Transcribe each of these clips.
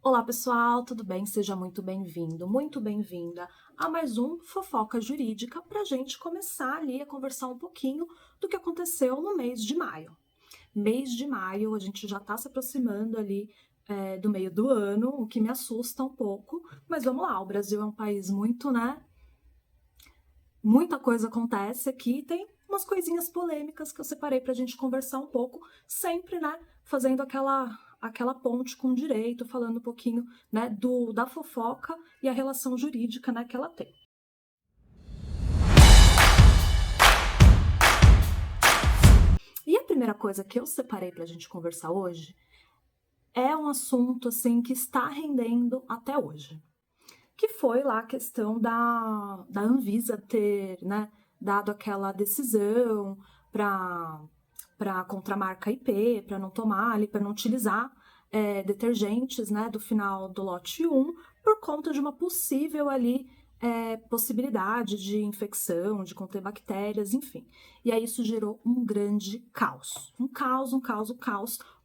Olá pessoal, tudo bem? Seja muito bem-vindo, muito bem-vinda a mais um Fofoca Jurídica para a gente começar ali a conversar um pouquinho do que aconteceu no mês de maio. Mês de maio, a gente já está se aproximando ali do meio do ano, o que me assusta um pouco, mas vamos lá, o Brasil é um país muito, Muita coisa acontece aqui, tem umas coisinhas polêmicas que eu separei para a gente conversar um pouco, sempre, fazendo aquela ponte com o direito, falando um pouquinho, da fofoca e a relação jurídica, que ela tem. E a primeira coisa que eu separei para a gente conversar hoje é um assunto, assim, que está rendendo até hoje, que foi lá a questão da Anvisa ter, dado aquela decisão para contra a marca IP, para não tomar ali, para não utilizar detergentes, do final do lote 1, por conta de uma possível ali possibilidade de infecção, de conter bactérias, enfim. E aí isso gerou um grande caos. Um caos.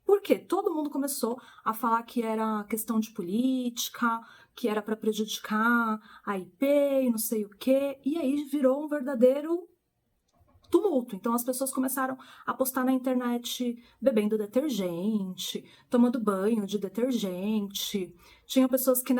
Porque todo mundo começou a falar que era questão de política, que era para prejudicar a IP e não sei o quê, e aí virou um verdadeiro tumulto. Então as pessoas começaram a postar na internet bebendo detergente, tomando banho de detergente. Tinha pessoas que,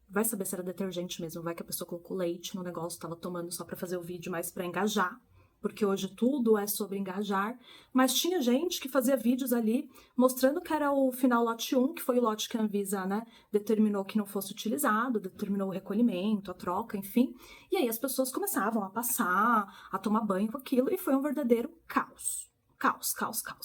vai saber se era detergente mesmo, vai que a pessoa colocou leite no negócio, estava tomando só para fazer o vídeo, mas para engajar, porque hoje tudo é sobre engajar, mas tinha gente que fazia vídeos ali mostrando que era o final lote 1, que foi o lote que a Anvisa, determinou que não fosse utilizado, determinou o recolhimento, a troca, enfim, e aí as pessoas começavam a passar, a tomar banho com aquilo, e foi um verdadeiro caos. Caos.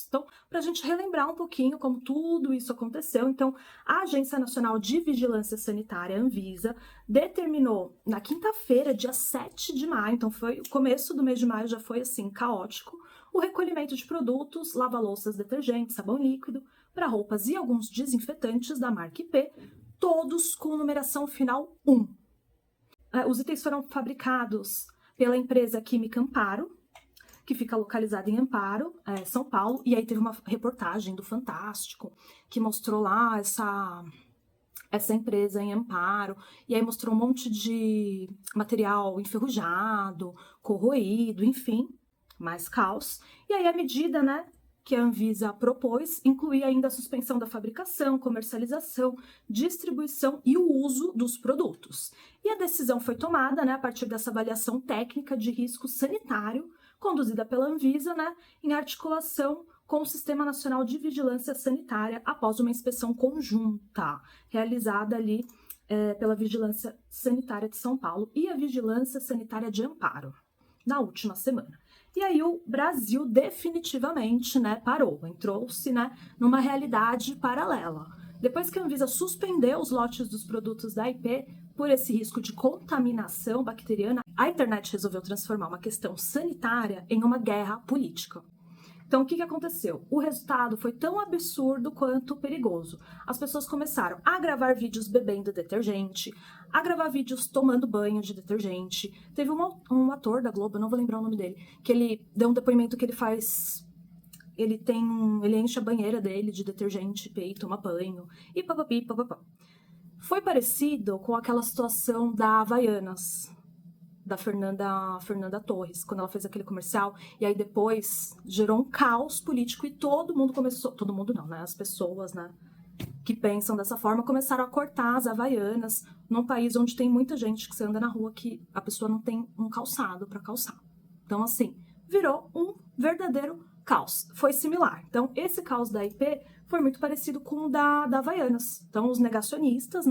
Então, para a gente relembrar um pouquinho como tudo isso aconteceu, então, a Agência Nacional de Vigilância Sanitária, Anvisa, determinou na quinta-feira, dia 7 de maio, então foi o começo do mês de maio, já foi assim, caótico, o recolhimento de produtos, lava-louças, detergente, sabão líquido, para roupas e alguns desinfetantes da marca IP, todos com numeração final 1. Os itens foram fabricados pela empresa Química Amparo, que fica localizada em Amparo, São Paulo, e aí teve uma reportagem do Fantástico que mostrou lá essa empresa em Amparo, e aí mostrou um monte de material enferrujado, corroído, enfim, mais caos. E aí a medida, que a Anvisa propôs incluía ainda a suspensão da fabricação, comercialização, distribuição e o uso dos produtos. E a decisão foi tomada, a partir dessa avaliação técnica de risco sanitário, conduzida pela Anvisa, em articulação com o Sistema Nacional de Vigilância Sanitária, após uma inspeção conjunta, realizada ali pela Vigilância Sanitária de São Paulo e a Vigilância Sanitária de Amparo, na última semana. E aí o Brasil definitivamente, parou, entrou-se, numa realidade paralela. Depois que a Anvisa suspendeu os lotes dos produtos da IP por esse risco de contaminação bacteriana, a internet resolveu transformar uma questão sanitária em uma guerra política. Então, o que aconteceu? O resultado foi tão absurdo quanto perigoso. As pessoas começaram a gravar vídeos bebendo detergente, a gravar vídeos tomando banho de detergente. Teve um ator da Globo, não vou lembrar o nome dele, que ele deu um depoimento que ele faz... Ele enche a banheira dele de detergente, e toma banho, e papapi, papapá. Foi parecido com aquela situação da Havaianas, da Fernanda Torres, quando ela fez aquele comercial, e aí depois gerou um caos político e todo mundo começou... Todo mundo não, as pessoas, que pensam dessa forma, começaram a cortar as Havaianas num país onde tem muita gente que você anda na rua que a pessoa não tem um calçado para calçar. Então, assim, virou um verdadeiro caos. Foi similar. Então, esse caos da IP foi muito parecido com o da Havaianas. Então, os negacionistas,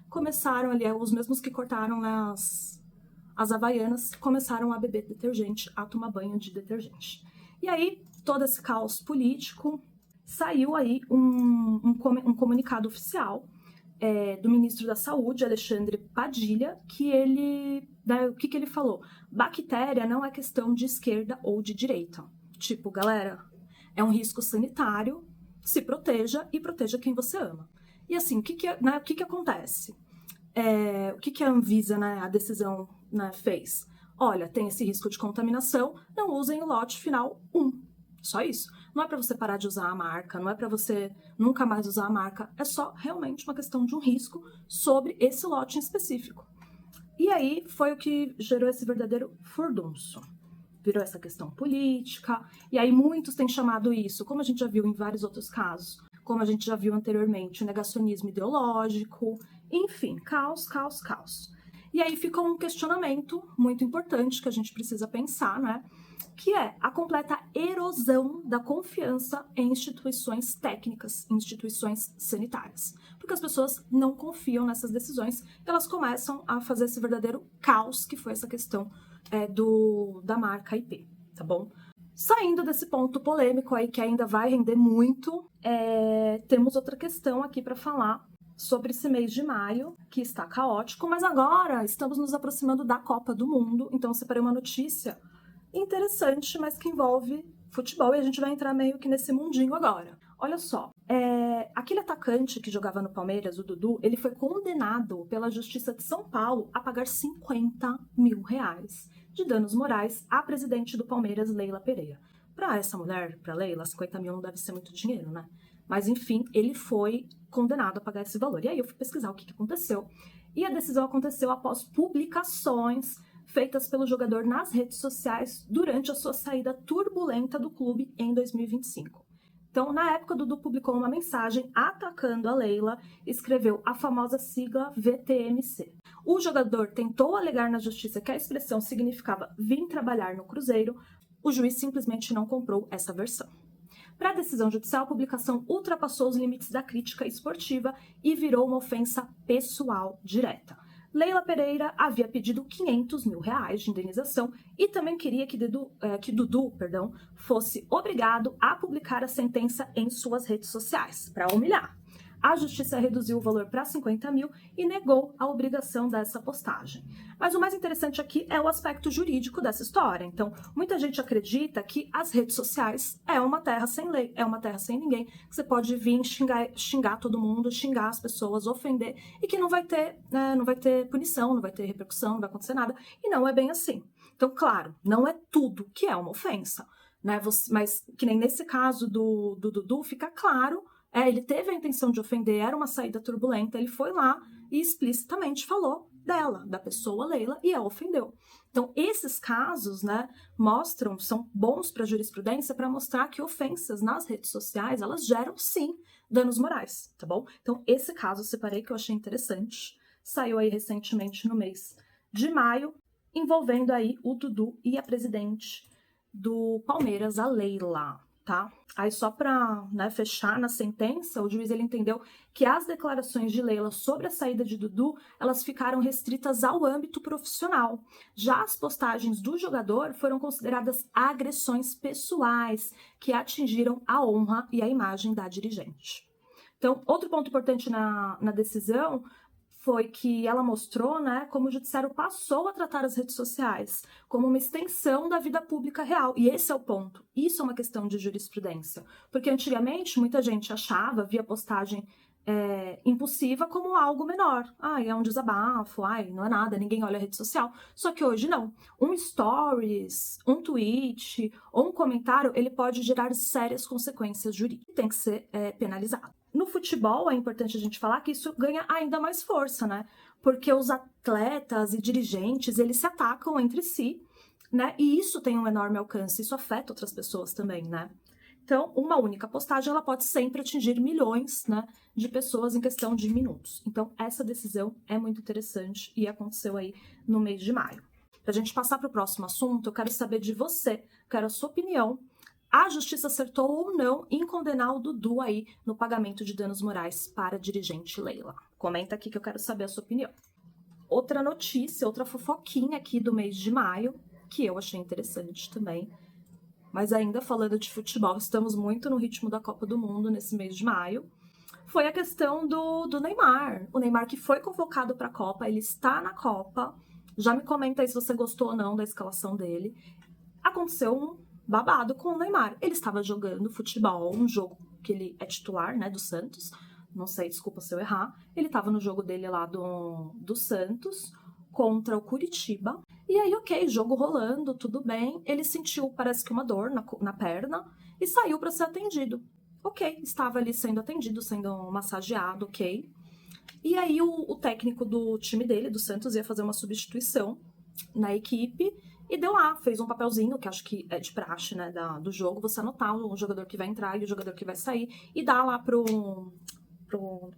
começaram ali, os mesmos que cortaram as Havaianas, começaram a beber detergente, a tomar banho de detergente. E aí, todo esse caos político, saiu aí um comunicado oficial do ministro da Saúde, Alexandre Padilha, que ele... o que ele falou? Bactéria não é questão de esquerda ou de direita. Tipo, galera, é um risco sanitário, se proteja e proteja quem você ama. E assim, o que acontece? O que a Anvisa, a decisão, fez? Olha, tem esse risco de contaminação, não usem o lote final 1. Só isso. Não é para você parar de usar a marca, não é para você nunca mais usar a marca, é só realmente uma questão de um risco sobre esse lote em específico. E aí foi o que gerou esse verdadeiro furdunço. Virou essa questão política, e aí muitos têm chamado isso, como a gente já viu em vários outros casos, como a gente já viu anteriormente, o negacionismo ideológico, enfim, caos, caos, caos. E aí ficou um questionamento muito importante que a gente precisa pensar, né? Que é a completa erosão da confiança em instituições técnicas, em instituições sanitárias. Porque as pessoas não confiam nessas decisões, elas começam a fazer esse verdadeiro caos que foi essa questão da marca IP, tá bom? Saindo desse ponto polêmico aí, que ainda vai render muito, temos outra questão aqui para falar sobre esse mês de maio, que está caótico, mas agora estamos nos aproximando da Copa do Mundo, então eu separei uma notícia interessante, mas que envolve futebol, e a gente vai entrar meio que nesse mundinho agora. Olha só, aquele atacante que jogava no Palmeiras, o Dudu, ele foi condenado pela Justiça de São Paulo a pagar 50 mil reais de danos morais à presidente do Palmeiras, Leila Pereira. Para essa mulher, para Leila, 50 mil não deve ser muito dinheiro, né? Mas enfim, ele foi condenado a pagar esse valor. E aí eu fui pesquisar o que aconteceu. E a decisão aconteceu após publicações feitas pelo jogador nas redes sociais durante a sua saída turbulenta do clube em 2025. Então, na época, Dudu publicou uma mensagem atacando a Leila e escreveu a famosa sigla VTMC. O jogador tentou alegar na justiça que a expressão significava "vim trabalhar no Cruzeiro", o juiz simplesmente não comprou essa versão. Para a decisão judicial, a publicação ultrapassou os limites da crítica esportiva e virou uma ofensa pessoal direta. Leila Pereira havia pedido 500 mil reais de indenização e também queria que Dudu fosse obrigado a publicar a sentença em suas redes sociais, para humilhar. A justiça reduziu o valor para 50 mil e negou a obrigação dessa postagem. Mas o mais interessante aqui é o aspecto jurídico dessa história. Então, muita gente acredita que as redes sociais é uma terra sem lei, é uma terra sem ninguém, que você pode vir xingar todo mundo, xingar as pessoas, ofender, e que não vai ter punição, não vai ter repercussão, não vai acontecer nada. E não é bem assim. Então, claro, não é tudo que é uma ofensa, né? Mas que nem nesse caso do Dudu, fica claro. Ele teve a intenção de ofender, era uma saída turbulenta, ele foi lá e explicitamente falou dela, da pessoa Leila, e a ofendeu. Então, esses casos, né, são bons para a jurisprudência para mostrar que ofensas nas redes sociais, elas geram, sim, danos morais, tá bom? Então, esse caso eu separei que eu achei interessante, saiu aí recentemente no mês de maio, envolvendo aí o Dudu e a presidente do Palmeiras, a Leila. Tá? Aí só para fechar na sentença, o juiz ele entendeu que as declarações de Leila sobre a saída de Dudu, elas ficaram restritas ao âmbito profissional. Já as postagens do jogador foram consideradas agressões pessoais que atingiram a honra e a imagem da dirigente. Então, outro ponto importante na decisão foi que ela mostrou, né, como o judiciário passou a tratar as redes sociais como uma extensão da vida pública real. E esse é o ponto. Isso é uma questão de jurisprudência. Porque antigamente muita gente achava, via postagem impulsiva, como algo menor. É um desabafo, não é nada, ninguém olha a rede social. Só que hoje não. Um stories, um tweet ou um comentário, ele pode gerar sérias consequências jurídicas. Tem que ser penalizado. No futebol, é importante a gente falar que isso ganha ainda mais força, né? Porque os atletas e dirigentes, eles se atacam entre si, né? E isso tem um enorme alcance, isso afeta outras pessoas também, né? Então, uma única postagem, ela pode sempre atingir milhões, né, de pessoas em questão de minutos. Então, essa decisão é muito interessante e aconteceu aí no mês de maio. Para a gente passar para o próximo assunto, eu quero saber de você, quero a sua opinião. A justiça acertou ou não em condenar o Dudu aí no pagamento de danos morais para a dirigente Leila? Comenta aqui que eu quero saber a sua opinião. Outra notícia, outra fofoquinha aqui do mês de maio, que eu achei interessante também. Mas ainda falando de futebol, estamos muito no ritmo da Copa do Mundo nesse mês de maio. Foi a questão do Neymar. O Neymar que foi convocado para a Copa, ele está na Copa. Já me comenta aí se você gostou ou não da escalação dele. Aconteceu um babado com o Neymar. Ele estava jogando futebol, um jogo que ele é titular, né, do Santos. Não sei, desculpa se eu errar. Ele estava no jogo dele lá do Santos contra o Curitiba. E aí, ok, jogo rolando, tudo bem. Ele sentiu, parece que uma dor na perna. e saiu para ser atendido. Ok, estava ali sendo atendido, sendo massageado, ok. E aí o técnico do time dele, do Santos, ia fazer uma substituição na equipe e deu lá, fez um papelzinho, que acho que é de praxe, né, do jogo, você anotar o jogador que vai entrar e o jogador que vai sair e dá lá pro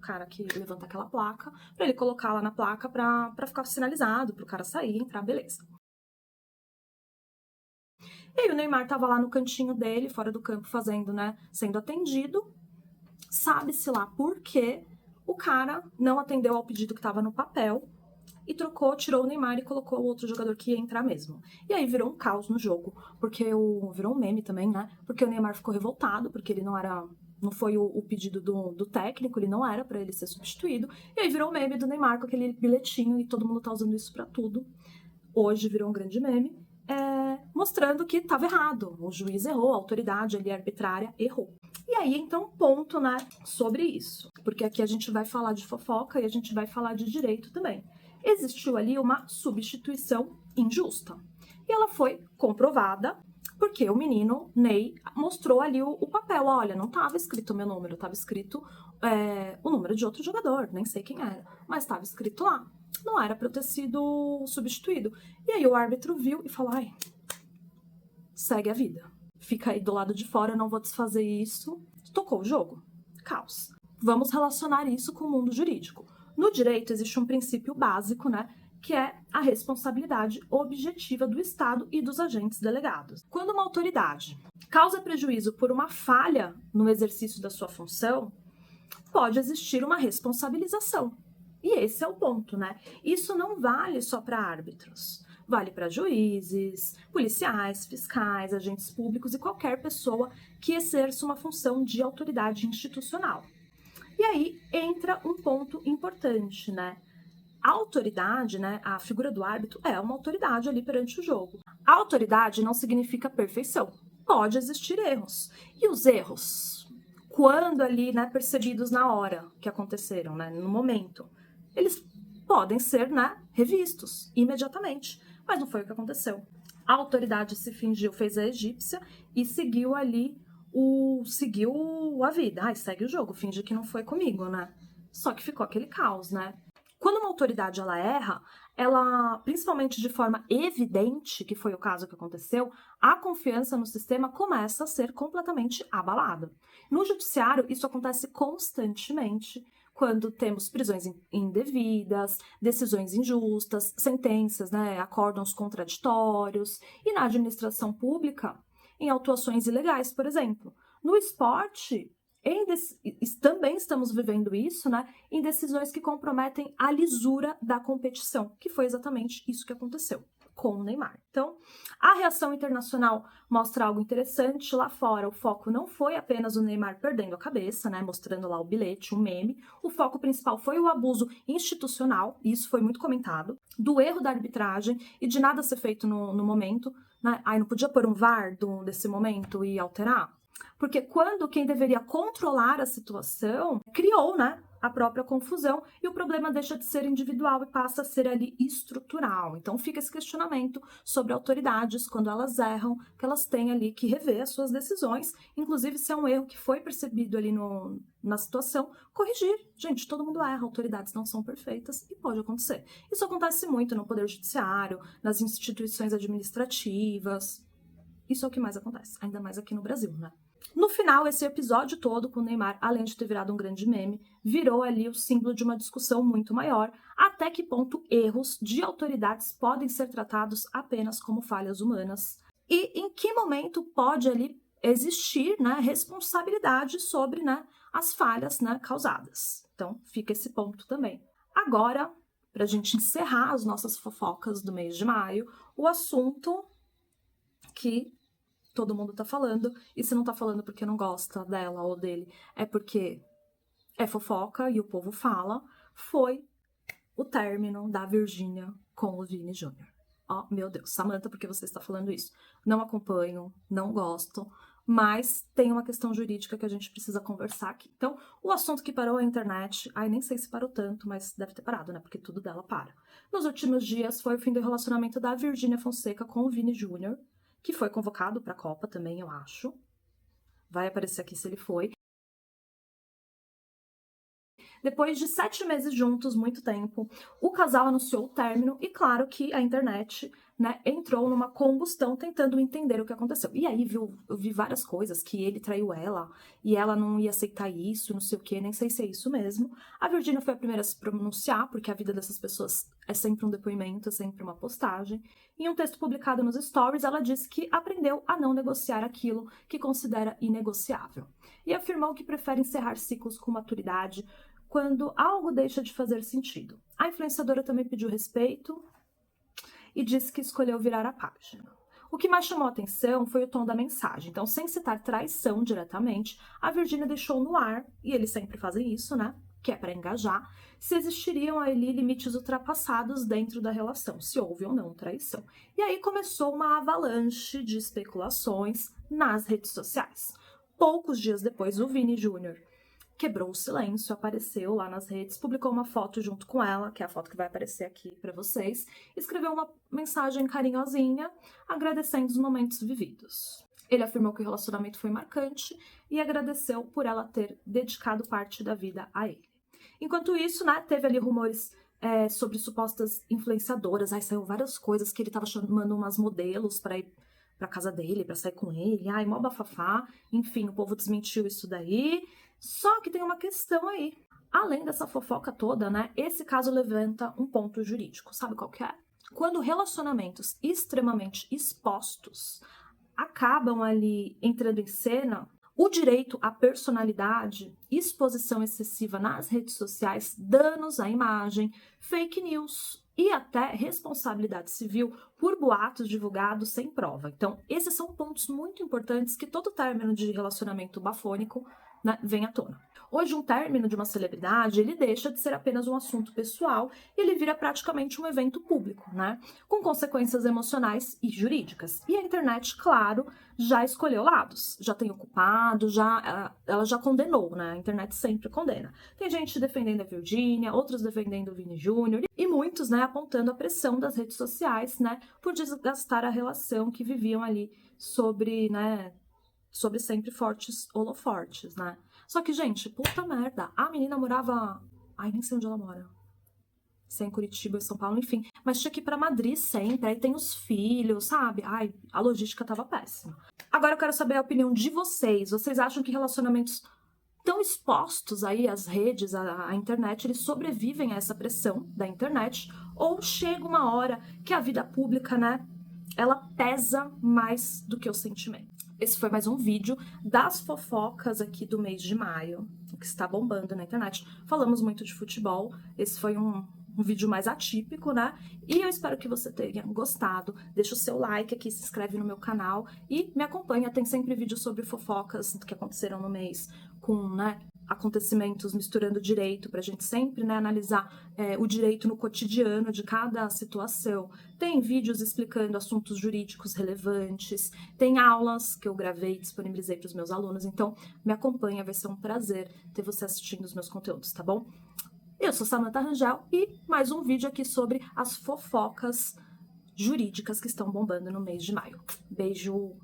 cara que levanta aquela placa, pra ele colocar lá na placa pra ficar sinalizado, pro cara sair, entrar, beleza. E aí o Neymar tava lá no cantinho dele, fora do campo, fazendo, né, sendo atendido. Sabe-se lá por quê o cara não atendeu ao pedido que tava no papel e tirou o Neymar e colocou o outro jogador que ia entrar mesmo. E aí virou um caos no jogo, porque virou um meme também, né? Porque o Neymar ficou revoltado, porque ele não foi o pedido do técnico, ele não era para ele ser substituído. E aí virou um meme do Neymar com aquele bilhetinho e todo mundo tá usando isso para tudo. Hoje virou um grande meme, mostrando que estava errado. O juiz errou, a autoridade ali arbitrária errou. E aí, então, ponto, né, sobre isso. Porque aqui a gente vai falar de fofoca e a gente vai falar de direito também. Existiu ali uma substituição injusta. E ela foi comprovada porque o menino, Ney, mostrou ali o papel. Olha, não estava escrito o meu número, estava escrito o número de outro jogador, nem sei quem era, mas estava escrito lá. Não era para eu ter sido substituído. E aí o árbitro viu e falou, ai, segue a vida. Fica aí do lado de fora, eu não vou desfazer isso. Tocou o jogo. Caos. Vamos relacionar isso com o mundo jurídico. No direito existe um princípio básico, né, que é a responsabilidade objetiva do Estado e dos agentes delegados. Quando uma autoridade causa prejuízo por uma falha no exercício da sua função, pode existir uma responsabilização. E esse é o ponto, né? Isso não vale só para árbitros. Vale para juízes, policiais, fiscais, agentes públicos e qualquer pessoa que exerça uma função de autoridade institucional. E aí entra um ponto importante, né? A autoridade, né, a figura do árbitro é uma autoridade ali perante o jogo. A autoridade não significa perfeição. Pode existir erros. E os erros, quando ali, né, percebidos na hora que aconteceram, né, no momento, eles podem ser, né, revistos imediatamente. Mas não foi o que aconteceu. A autoridade se fingiu, fez a egípcia e seguiu ali seguiu a vida. Ai, segue o jogo, finge que não foi comigo, né? Só que ficou aquele caos, né? Quando uma autoridade ela erra, ela, principalmente de forma evidente, que foi o caso que aconteceu, a confiança no sistema começa a ser completamente abalada. No judiciário, isso acontece constantemente quando temos prisões indevidas, decisões injustas, sentenças, né, acórdãos contraditórios, e na administração pública, em autuações ilegais, por exemplo. No esporte, também estamos vivendo isso, né, em decisões que comprometem a lisura da competição, que foi exatamente isso que aconteceu com o Neymar. Então, a reação internacional mostra algo interessante. Lá fora, o foco não foi apenas o Neymar perdendo a cabeça, né, mostrando lá o bilhete, um meme. O foco principal foi o abuso institucional, e isso foi muito comentado, do erro da arbitragem e de nada ser feito no momento, né? Ai, não podia pôr um VAR desse momento e alterar? Porque quando quem deveria controlar a situação criou, né, a própria confusão e o problema deixa de ser individual e passa a ser ali estrutural. Então fica esse questionamento sobre autoridades quando elas erram, que elas têm ali que rever as suas decisões, inclusive se é um erro que foi percebido ali na situação, corrigir. Gente, todo mundo erra, autoridades não são perfeitas e pode acontecer. Isso acontece muito no Poder Judiciário, nas instituições administrativas. Isso é o que mais acontece, ainda mais aqui no Brasil, né? No final, esse episódio todo com o Neymar, além de ter virado um grande meme, virou ali o símbolo de uma discussão muito maior, até que ponto erros de autoridades podem ser tratados apenas como falhas humanas e em que momento pode ali existir, né, responsabilidade sobre, né, as falhas, né, causadas. Então, fica esse ponto também. Agora, para a gente encerrar as nossas fofocas do mês de maio, o assunto que todo mundo tá falando, e se não tá falando porque não gosta dela ou dele, é porque é fofoca e o povo fala, foi o término da Virgínia com o Vini Júnior. Ó, meu Deus, Samantha, por que você está falando isso? Não acompanho, não gosto, mas tem uma questão jurídica que a gente precisa conversar aqui. Então, o assunto que parou a internet, ai, nem sei se parou tanto, mas deve ter parado, né? Porque tudo dela para. Nos últimos dias foi o fim do relacionamento da Virgínia Fonseca com o Vini Júnior, que foi convocado para a Copa também, eu acho. vai aparecer aqui se ele foi. Depois de 7 meses juntos, muito tempo, o casal anunciou o término e claro que a internet, né, entrou numa combustão tentando entender o que aconteceu. E aí eu vi várias coisas, que ele traiu ela e ela não ia aceitar isso, não sei o que, nem sei se é isso mesmo. A Virgínia foi a primeira a se pronunciar, porque a vida dessas pessoas é sempre um depoimento, é sempre uma postagem. Em um texto publicado nos stories, ela disse que aprendeu a não negociar aquilo que considera inegociável. E afirmou que prefere encerrar ciclos com maturidade, quando algo deixa de fazer sentido. A influenciadora também pediu respeito e disse que escolheu virar a página. O que mais chamou a atenção foi o tom da mensagem. Então, sem citar traição diretamente, a Virgínia deixou no ar, e eles sempre fazem isso, né? Que é para engajar, se existiriam ali limites ultrapassados dentro da relação, se houve ou não traição. E aí começou uma avalanche de especulações nas redes sociais. Poucos dias depois, o Vini Júnior quebrou o silêncio, apareceu lá nas redes, publicou uma foto junto com ela, que é a foto que vai aparecer aqui para vocês, escreveu uma mensagem carinhosinha, agradecendo os momentos vividos. Ele afirmou que o relacionamento foi marcante e agradeceu por ela ter dedicado parte da vida a ele. Enquanto isso, né, teve ali rumores sobre supostas influenciadoras, aí saiu várias coisas que ele estava chamando umas modelos para ir pra casa dele, para sair com ele, ai, mó bafafá, enfim, o povo desmentiu isso daí. Só que tem uma questão aí. Além dessa fofoca toda, né, esse caso levanta um ponto jurídico. Sabe qual que é? Quando relacionamentos extremamente expostos acabam ali entrando em cena, o direito à personalidade, exposição excessiva nas redes sociais, danos à imagem, fake news e até responsabilidade civil por boatos divulgados sem prova. Então, esses são pontos muito importantes que todo término de relacionamento bafônico, né, vem à tona. Hoje, um término de uma celebridade, ele deixa de ser apenas um assunto pessoal e ele vira praticamente um evento público, né? Com consequências emocionais e jurídicas. E a internet, claro, já escolheu lados, já tem o culpado, ela já condenou, né? A internet sempre condena. Tem gente defendendo a Virgínia, outros defendendo o Vini Júnior e muitos, né, apontando a pressão das redes sociais, né, por desgastar a relação que viviam ali sobre sempre fortes holofortes, né? Só que, gente, puta merda, a menina morava... Ai, nem sei onde ela mora. Se é em Curitiba, em São Paulo, enfim. Mas tinha que ir pra Madrid sempre, aí tem os filhos, sabe? Ai, a logística tava péssima. Agora eu quero saber a opinião de vocês. Vocês acham que relacionamentos tão expostos aí às redes, à internet, eles sobrevivem a essa pressão da internet? Ou chega uma hora que a vida pública, né, ela pesa mais do que o sentimento? Esse foi mais um vídeo das fofocas aqui do mês de maio, que está bombando na internet. Falamos muito de futebol, esse foi um vídeo mais atípico, né? E eu espero que você tenha gostado. Deixa o seu like aqui, se inscreve no meu canal e me acompanha. Tem sempre vídeo sobre fofocas que aconteceram no mês, com, né, acontecimentos misturando direito, pra gente sempre, né, analisar o direito no cotidiano de cada situação. Tem vídeos explicando assuntos jurídicos relevantes, tem aulas que eu gravei e disponibilizei para os meus alunos, então me acompanha, vai ser um prazer ter você assistindo os meus conteúdos, tá bom? Eu sou Samantha Rangel e mais um vídeo aqui sobre as fofocas jurídicas que estão bombando no mês de maio. Beijo!